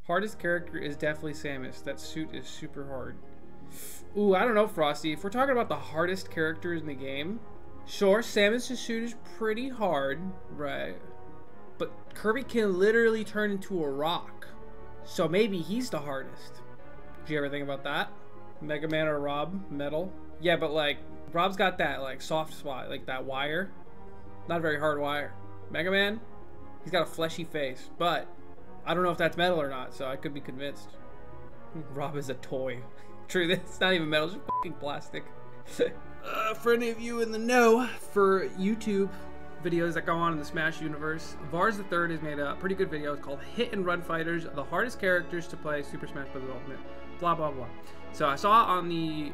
Hardest character is definitely Samus. That suit is super hard. Ooh, I don't know, Frosty. If we're talking about the hardest characters in the game, sure, Samus' suit is pretty hard, right? But Kirby can literally turn into a rock. So maybe he's the hardest. Did you ever think about that? Mega Man or Rob? Metal? Yeah, but like, Rob's got that like soft spot, like that wire. Not a very hard wire. Mega Man, he's got a fleshy face, but I don't know if that's metal or not, so I could be convinced. Rob is a toy. True, that's not even metal, it's just fucking plastic. For any of you in the know, for YouTube videos that go on in the Smash universe, Vars III has made a pretty good video. It's called Hit and Run Fighters, the hardest characters to play Super Smash Bros. Ultimate, blah blah blah. So I saw on the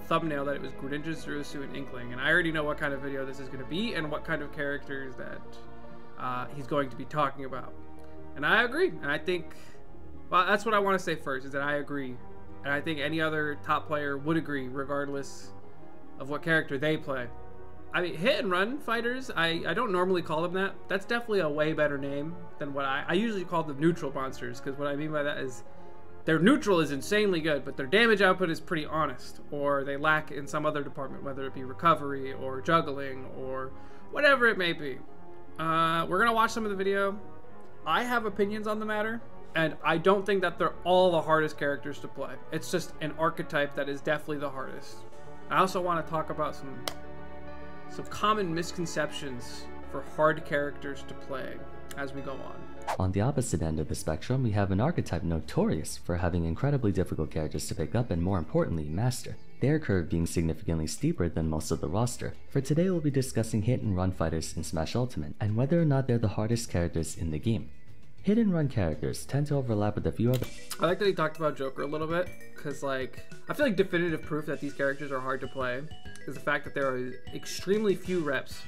thumbnail that it was Greninja, Zero Suit, and Inkling, and I already know what kind of video this is going to be and what kind of characters that he's going to be talking about. And I agree, and I think, well, that's what I want to say first, is that I agree. And I think any other top player would agree, regardless of what character they play. I mean, hit and run fighters, I don't normally call them that. That's definitely a way better name than what I usually call them neutral monsters, because what I mean by that is their neutral is insanely good, but their damage output is pretty honest, or they lack in some other department, whether it be recovery or juggling or whatever it may be. We're going to watch some of the video. I have opinions on the matter, and I don't think that they're all the hardest characters to play. It's just an archetype that is definitely the hardest. I also want to talk about some common misconceptions for hard characters to play as we go on. On the opposite end of the spectrum, we have an archetype notorious for having incredibly difficult characters to pick up and, more importantly, master, their curve being significantly steeper than most of the roster. For today, we'll be discussing hit and run fighters in Smash Ultimate, and whether or not they're the hardest characters in the game. Hit and run characters tend to overlap with a few other... I like that he talked about Joker a little bit, because like, I feel like definitive proof that these characters are hard to play is the fact that there are extremely few reps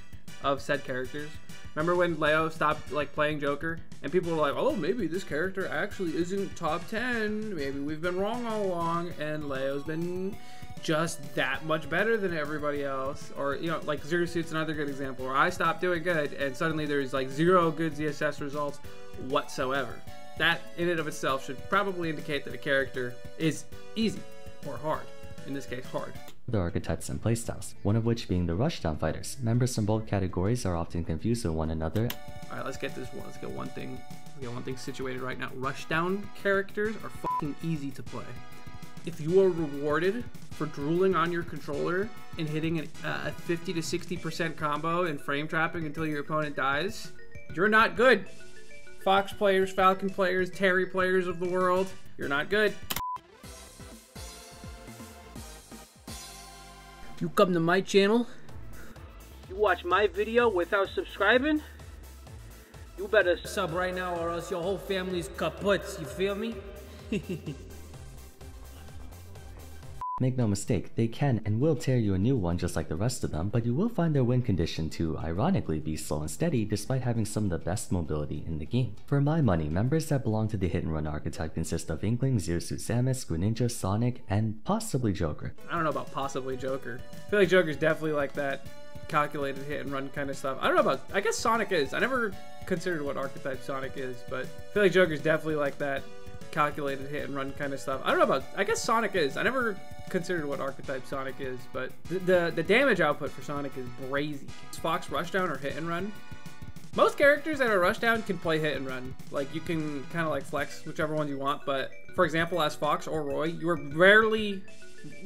of said characters. Remember when Leo stopped like playing Joker and people were like, oh, maybe this character actually isn't top 10, maybe we've been wrong all along, and Leo's been just that much better than everybody else. Or, you know, like Zero Suit's another good example where I stopped doing good and suddenly there's like 0 good ZSS results whatsoever. That in and of itself should probably indicate that a character is easy or hard. In this case, hard. The archetypes and playstyles, one of which being the rushdown fighters. Members from both categories are often confused with one another. Alright, let's get one thing situated right now. Rushdown characters are fucking easy to play. If you are rewarded for drooling on your controller and hitting a 50 to 60% combo and frame trapping until your opponent dies, you're not good. Fox players, Falcon players, Terry players of the world, you're not good. You come to my channel, you watch my video without subscribing, you better sub right now or else your whole family's kaput, you feel me? Make no mistake, they can and will tear you a new one just like the rest of them, but you will find their win condition to, ironically, be slow and steady despite having some of the best mobility in the game. For my money, members that belong to the hit and run archetype consist of Inkling, Zero Suit Samus, Greninja, Sonic, and possibly Joker. I don't know about possibly Joker. I feel like Joker's definitely like that calculated hit and run kind of stuff. I don't know about, I guess Sonic is. I never considered what archetype Sonic is, but I feel like Joker's definitely like that calculated hit and run kind of stuff. I don't know about, I guess Sonic is. I never considered what archetype Sonic is, but the damage output for Sonic is brazy. Is Fox rushdown or hit and run? Most characters that are rushdown can play hit and run. Like, you can kind of like flex whichever one you want, but for example, as Fox or Roy, you are rarely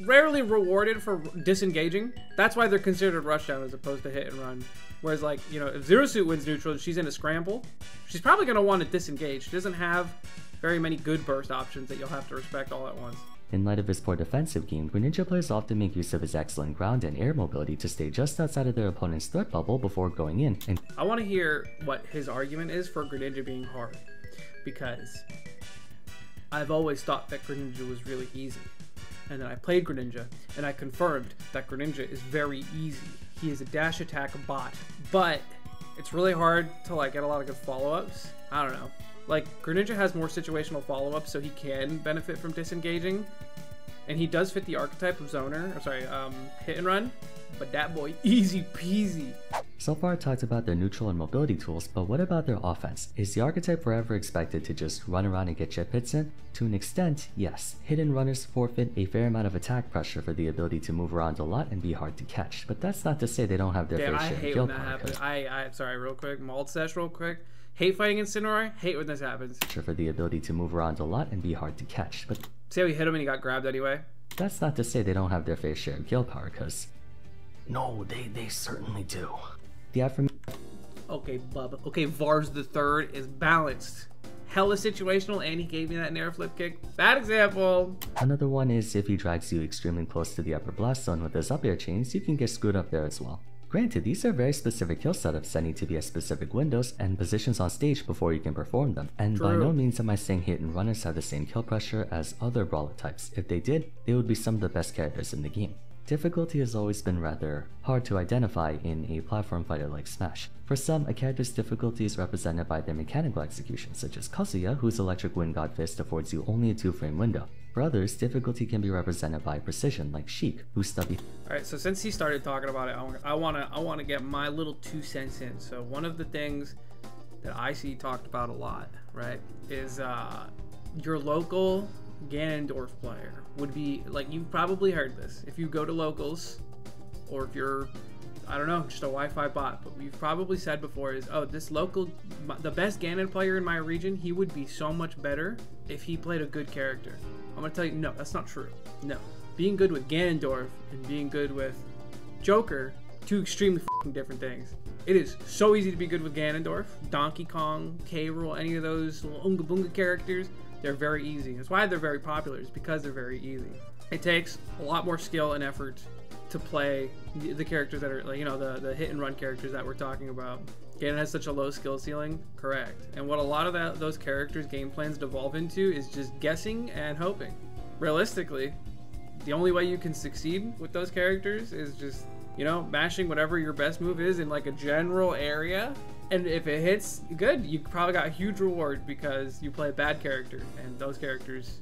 rewarded for disengaging. That's why they're considered rushdown as opposed to hit and run. Whereas, like, you know, if Zero Suit wins neutral and she's in a scramble, she's probably going to want to disengage. She doesn't have very many good burst options that you'll have to respect all at once. In light of his poor defensive game, Greninja players often make use of his excellent ground and air mobility to stay just outside of their opponent's threat bubble before going in. And I want to hear what his argument is for Greninja being hard, because I've always thought that Greninja was really easy. And then I played Greninja, and I confirmed that Greninja is very easy. He is a dash attack bot, but it's really hard to like get a lot of good follow-ups. I don't know. Like, Greninja has more situational follow-ups, so he can benefit from disengaging. And he does fit the archetype of zoner, hit and run. But that boy, easy peasy. So far I talked about their neutral and mobility tools, but what about their offense? Is the archetype forever expected to just run around and get chip hits in? To an extent, yes. Hidden runners forfeit a fair amount of attack pressure for the ability to move around a lot and be hard to catch, but that's not to say they don't have their fair share of kill power. Sorry, real quick, Mald Sesh real quick. Hate fighting Incineroar, hate when this happens. For the ability to move around a lot and be hard to catch, but see how we hit him and he got grabbed anyway? That's not to say they don't have their fair share of kill power, cause no, they certainly do. Okay, Bubba. Okay, Vars III is balanced. Hella situational, and he gave me that nair flip kick. Bad example. Another one is if he drags you extremely close to the upper blast zone with his up air chains, you can get screwed up there as well. Granted, these are very specific kill setups that need to be at specific windows and positions on stage before you can perform them. And by no means am I saying hit and runners have the same kill pressure as other brawler types. If they did, they would be some of the best characters in the game. Difficulty has always been rather hard to identify in a platform fighter like Smash. For some, a character's difficulty is represented by their mechanical execution, such as Kazuya, whose electric wind god fist affords you only a 2-frame window. For others, difficulty can be represented by precision, like Sheik, whose stubby. Alright, so since he started talking about it, I wanna get my little 2 cents in. So one of the things that I see talked about a lot, right, is your local Ganondorf player would be like, you've probably heard this if you go to locals, or if you're, I don't know, just a Wi-Fi bot, but we've probably said before is, oh, this local, the best Ganon player in my region, he would be so much better if he played a good character. I'm gonna tell you, no, that's not true. No, being good with Ganondorf and being good with Joker, 2 extremely different things. It is so easy to be good with Ganondorf, Donkey Kong, K. Rool, any of those little Oonga Boonga characters. They're very easy. That's why they're very popular, is because they're very easy. It takes a lot more skill and effort to play the characters that are, like, you know, the hit and run characters that we're talking about. Ganon has such a low skill ceiling, correct. And what a lot of those characters' game plans devolve into is just guessing and hoping. Realistically, the only way you can succeed with those characters is just, you know, mashing whatever your best move is in like a general area. And if it hits good, you probably got a huge reward because you play a bad character. And those characters,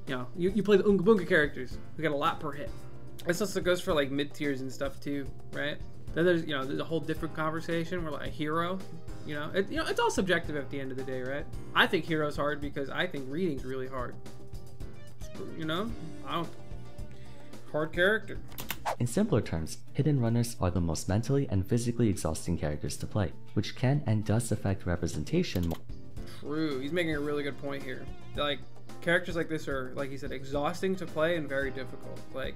you know, you play the Oonga Boonga characters. We get a lot per hit. This also goes for like mid-tiers and stuff too, right? Then there's, you know, there's a whole different conversation where like a hero, you know, it's all subjective at the end of the day, right? I think hero's hard because I think reading's really hard. You know, hard character. In simpler terms, hidden runners are the most mentally and physically exhausting characters to play, which can and does affect representation more. True, he's making a really good point here. Like, characters like this are, like he said, exhausting to play and very difficult. Like,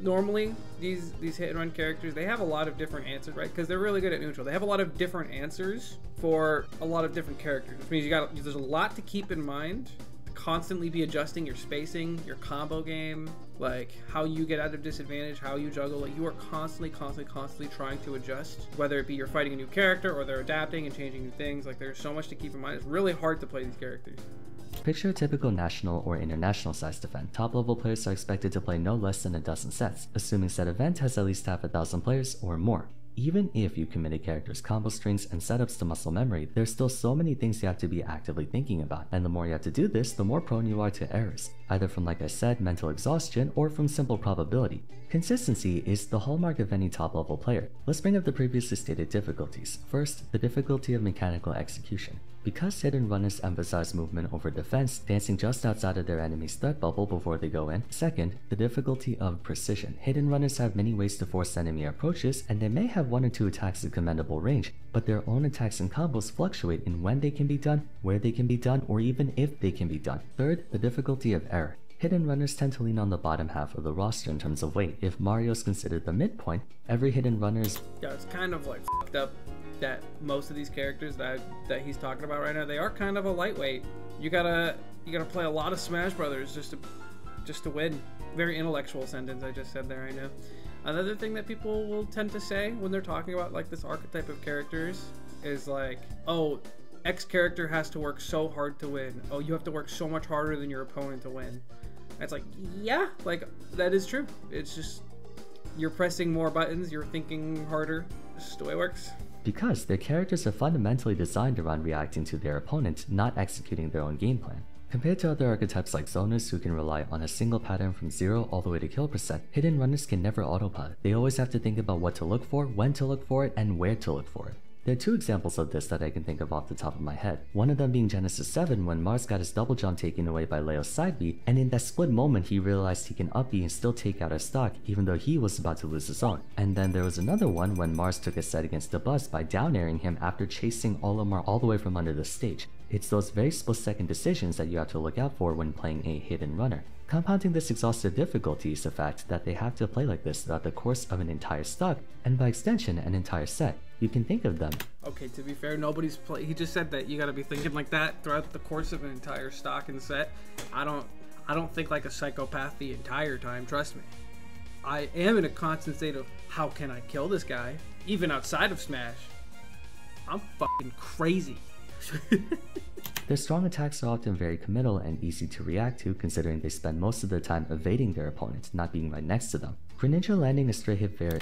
normally, these hit and run characters, they have a lot of different answers, right? Because they're really good at neutral. They have a lot of different answers for a lot of different characters, which means there's a lot to keep in mind. Constantly be adjusting your spacing, your combo game, like how you get out of disadvantage, how you juggle. Like, you are constantly trying to adjust, whether it be you're fighting a new character or they're adapting and changing new things. Like, there's so much to keep in mind. It's really hard to play these characters. Picture a typical national or international sized event. Top level players are expected to play no less than a dozen sets, assuming said event has at least half a thousand players or more. Even if you commit a character's combo strings and setups to muscle memory, there's still so many things you have to be actively thinking about, and the more you have to do this, the more prone you are to errors, either from, like I said, mental exhaustion or from simple probability. Consistency is the hallmark of any top level player. Let's bring up the previously stated difficulties. First, the difficulty of mechanical execution. Because hidden runners emphasize movement over defense, dancing just outside of their enemy's threat bubble before they go in. Second, the difficulty of precision. Hidden runners have many ways to force enemy approaches, and they may have 1 or 2 attacks at commendable range, but their own attacks and combos fluctuate in when they can be done, where they can be done, or even if they can be done. Third, the difficulty of error. Hidden runners tend to lean on the bottom half of the roster in terms of weight. If Mario's considered the midpoint, every hidden runner is... Yeah, it's kind of like fucked up that most of these characters that he's talking about right now, they are kind of a lightweight. You gotta play a lot of Smash Brothers just to win. Very intellectual sentence I just said there, I know. Another thing that people will tend to say when they're talking about like this archetype of characters is like, oh, X character has to work so hard to win. Oh, you have to work so much harder than your opponent to win. And it's like, yeah, like that is true. It's just you're pressing more buttons, you're thinking harder. This is the way it works. Because their characters are fundamentally designed around reacting to their opponent, not executing their own game plan. Compared to other archetypes like zoners who can rely on a single pattern from 0 all the way to kill percent, hidden runners can never autopilot. They always have to think about what to look for, when to look for it, and where to look for it. There are 2 examples of this that I can think of off the top of my head. One of them being Genesis 7 when Mars got his double jump taken away by Leo's side B, and in that split moment he realized he can up B and still take out his stock even though he was about to lose his own. And then there was another one when Mars took a set against the bus by down airing him after chasing Olimar all the way from under the stage. It's those very split-second decisions that you have to look out for when playing a hidden runner. Compounding this exhaustive difficulty is the fact that they have to play like this throughout the course of an entire stock, and by extension, an entire set. You can think of them. Okay, to be fair, he just said that you gotta be thinking like that throughout the course of an entire stock and set. I don't think like a psychopath the entire time, trust me. I am in a constant state of, how can I kill this guy? Even outside of Smash. I'm fucking crazy. Their strong attacks are often very committal and easy to react to, considering they spend most of their time evading their opponent, not being right next to them. Greninja landing a straight hit very...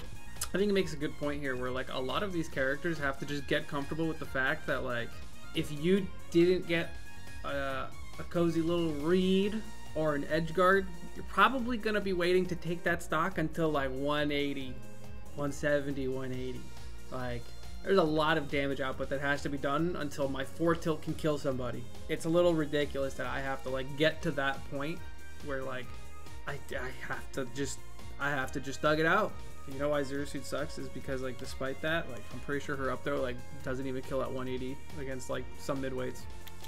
I think it makes a good point here where like a lot of these characters have to just get comfortable with the fact that like if you didn't get a cozy little read or an edge guard, you're probably gonna be waiting to take that stock until like 180, 170, 180. Like there's a lot of damage output that has to be done until my 4 tilt can kill somebody. It's a little ridiculous that I have to like get to that point where like I have to just thug it out. You know why Zero Suit sucks is because like despite that, like I'm pretty sure her up throw like doesn't even kill at 180 against like some midweights.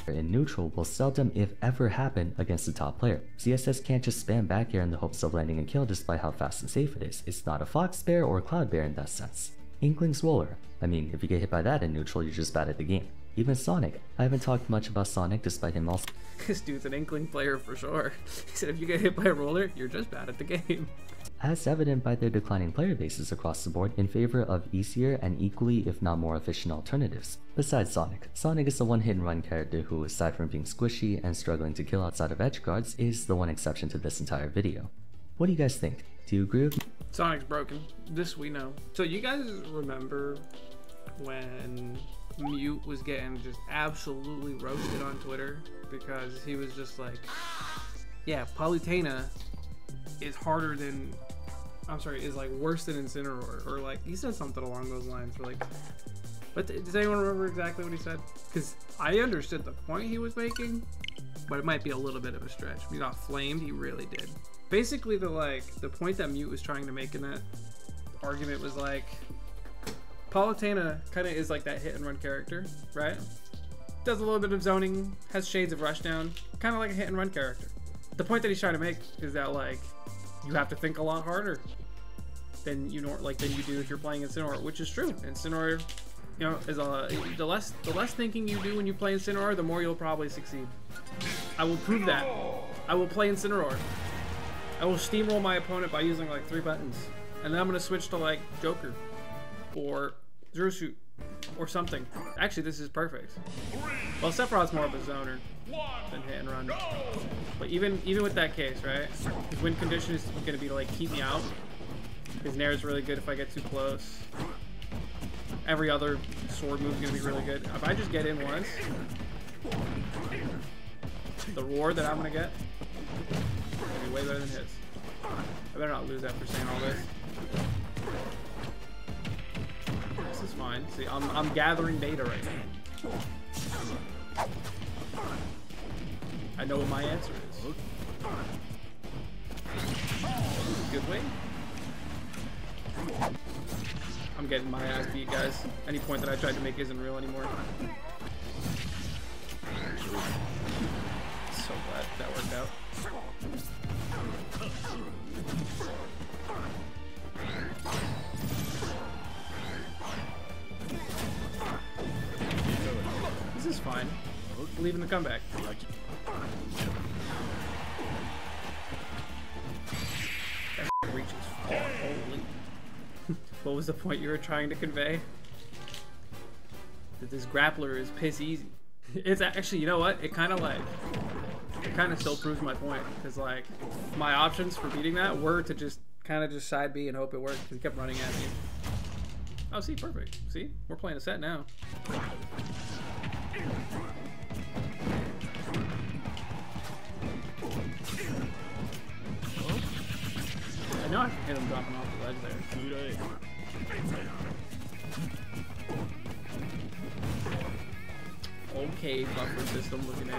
In neutral will seldom if ever happen against the top player. ZSS can't just spam back air in the hopes of landing a kill despite how fast and safe it is. It's not a Fox Bear or Cloud Bear in that sense. Inkling's Roller. I mean, if you get hit by that in neutral, you're just bad at the game. Even Sonic. I haven't talked much about Sonic despite him also... This dude's an Inkling player for sure. He said if you get hit by a roller, you're just bad at the game. As evident by their declining player bases across the board in favor of easier and equally if not more efficient alternatives. Besides Sonic. Sonic is the one hit and run character who, aside from being squishy and struggling to kill outside of edge guards, is the one exception to this entire video. What do you guys think? Do you agree with me? Sonic's broken. This we know. So you guys remember when Mute was getting just absolutely roasted on Twitter because he was just like, yeah, Palutena is harder than, is like worse than Incineroar, or like he said something along those lines. Like, but does anyone remember exactly what he said? Because I understood the point he was making, but it might be a little bit of a stretch. He got flamed, he really did. Basically, the point that Mute was trying to make in that argument was like, Palutena kind of is like that hit and run character, right? Does a little bit of zoning, has shades of rushdown, kind of like a hit and run character. The point that he's trying to make is that like you have to think a lot harder than you do if you're playing Incineroar, which is true. Incineroar, you know, is the less thinking you do when you play Incineroar, the more you'll probably succeed. I will prove that. I will play Incineroar. I will steamroll my opponent by using like 3 buttons, and then I'm gonna switch to like Joker or Zero Suit or something. Actually, this is perfect. Well, Sephiroth's more of a zoner than hit and run. But even with that case, right? His win condition is gonna be to like keep me out. His nair is really good if I get too close. Every other sword move is gonna be really good. If I just get in once, the roar that I'm gonna get will be way better than his. I better not lose after saying all this. This is fine. See, I'm gathering data right now. I know what my answer is. Good win. I'm getting my ass beat, guys. Any point that I tried to make isn't real anymore. So glad that worked out. This is fine. Believe in the comeback. That reaches far. Holy. What was the point you were trying to convey? That this grappler is piss easy. It's actually, you know what? It kind of still proves my point, because like my options for beating that were to just kind of just side B and hope it worked, because he kept running at me. Oh, see, perfect. See, we're playing a set now. know I can hit him dropping off the ledge there. Okay, buffer system looking at.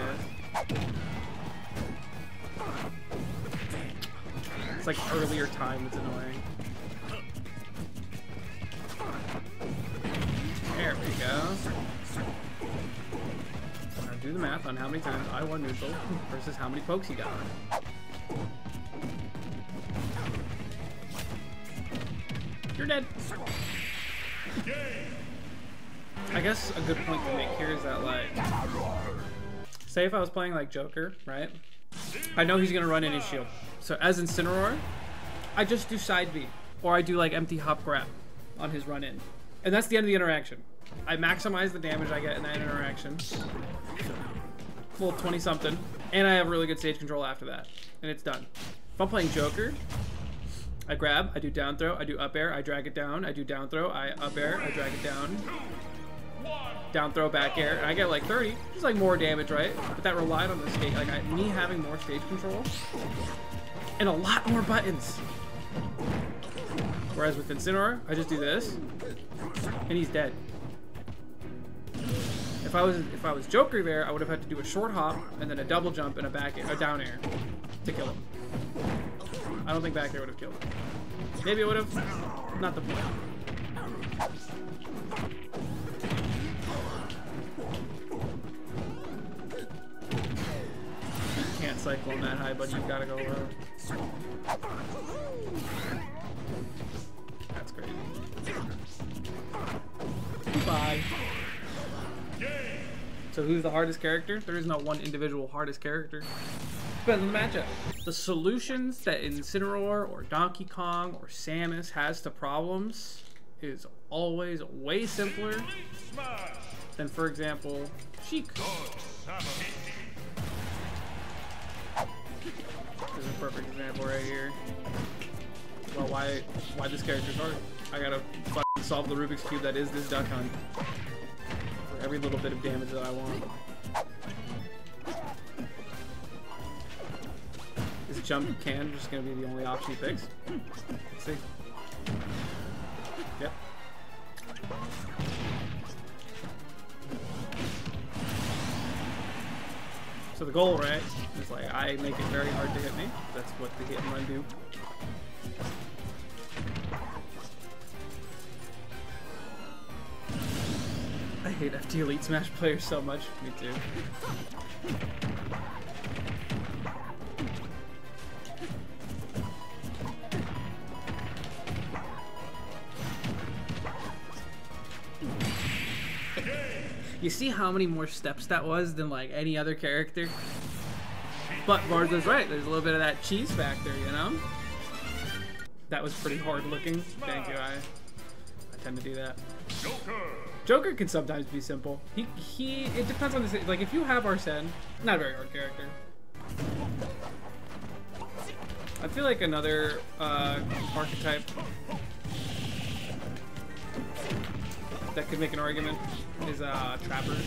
It's like earlier time, it's annoying. There we go. Now do the math on how many times I won neutral versus how many pokes he got. You're dead. I guess a good point to make here is that, like, say if I was playing like Joker, right? I know he's gonna run in his shield. So as Incineroar, I just do side B, or I do like empty hop grab on his run in. And that's the end of the interaction. I maximize the damage I get in that interaction. Full 20 something. And I have really good stage control after that. And it's done. If I'm playing Joker, I grab, I do down throw, I do up air, I drag it down, I do down throw, I up air, I drag it down. Down throw, back air, and I get like 30. It's like more damage, right? But that relied on the stage, like me having more stage control and a lot more buttons. Whereas with Incineroar, I just do this, and he's dead. If I was Joker there, I would have had to do a short hop and then a double jump and a back air, a down air to kill him. I don't think back air would have killed him. Maybe it would have. Not the point. Can't cycle him that high, but you gotta go low. That's crazy. Bye. So who's the hardest character? There is no one individual hardest character. Depends on the matchup. The solutions that Incineroar or Donkey Kong or Samus has to problems is always way simpler than, for example, Sheik. This is a perfect example right here. Well, why this character's hard? I gotta fucking solve the Rubik's Cube that is this Duck Hunt for every little bit of damage that I want. Is jump can just gonna be the only option he picks? Let's see. Yep. So the goal, right, is like I make it very hard to hit me. That's what the hit and run do. I hate FT Elite Smash players so much. Me too. You see how many more steps that was than like any other character? But Vars is right, there's a little bit of that cheese factor, you know? That was pretty hard looking. Thank you, I tend to do that. Joker can sometimes be simple. It depends on the, like if you have Arsene, not a very hard character. I feel like another archetype that could make an argument is Trappers.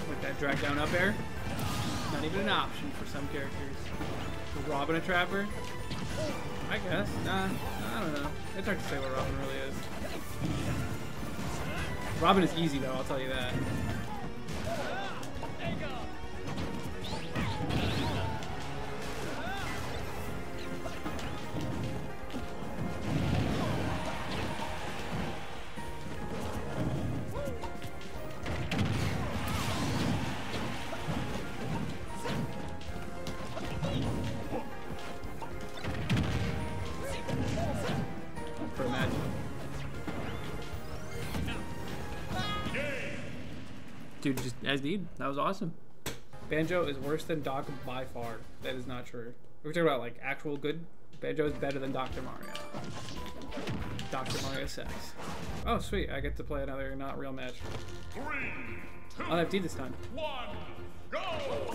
With that drag down up air, not even an option for some characters. Robin a Trapper? I guess. Nah, I don't know. It's hard to say what Robin really is. Robin is easy though, I'll tell you that. Dude, just as need. That was awesome. Banjo is worse than Doc by far. That is not true. We're talking about like actual good. Banjo is better than Dr. Mario. Dr. Mario sucks. Oh, sweet. I get to play another not real match. 3, I'll have D this time. Go! Oh,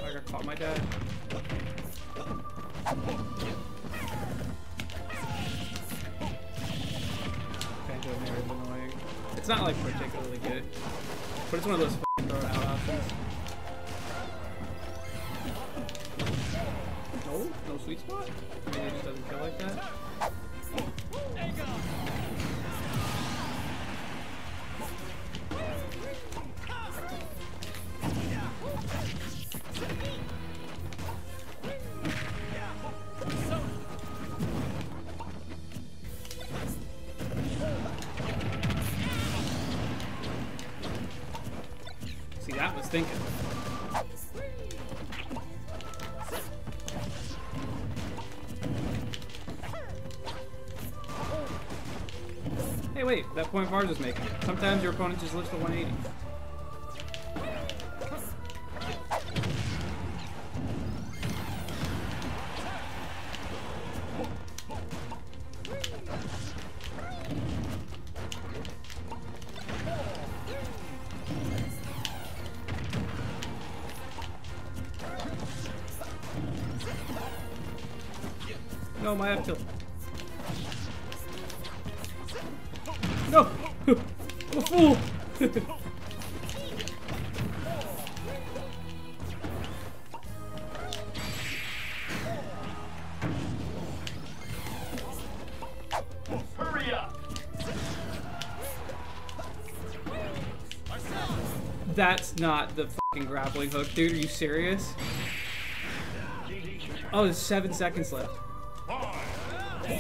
I got caught my dad. Banjo Mirror is annoying. It's not like particularly good, but it's one of those f***ing throw it out options. No sweet spot? Maybe it just doesn't feel like that. See, that was thinking. Hey, wait, that point Vars is making. Sometimes your opponent just lives to 180. No, my F tilt. No! I'm a fool! Hurry up! That's not the fucking grappling hook, dude. Are you serious? Oh, there's 7 seconds left. 5, 4, 3,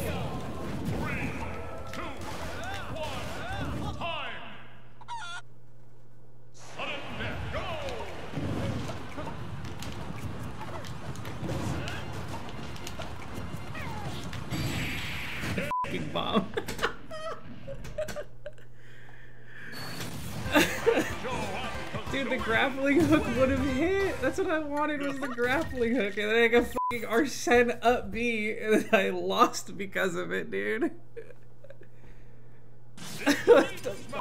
2, 1, time! Sudden death, go! Big bomb. Dude, the grappling hook would have hit. That's what I wanted, was the grappling hook. And then I got fucking Arsene up B, and then I lost because of it, dude. What the fuck?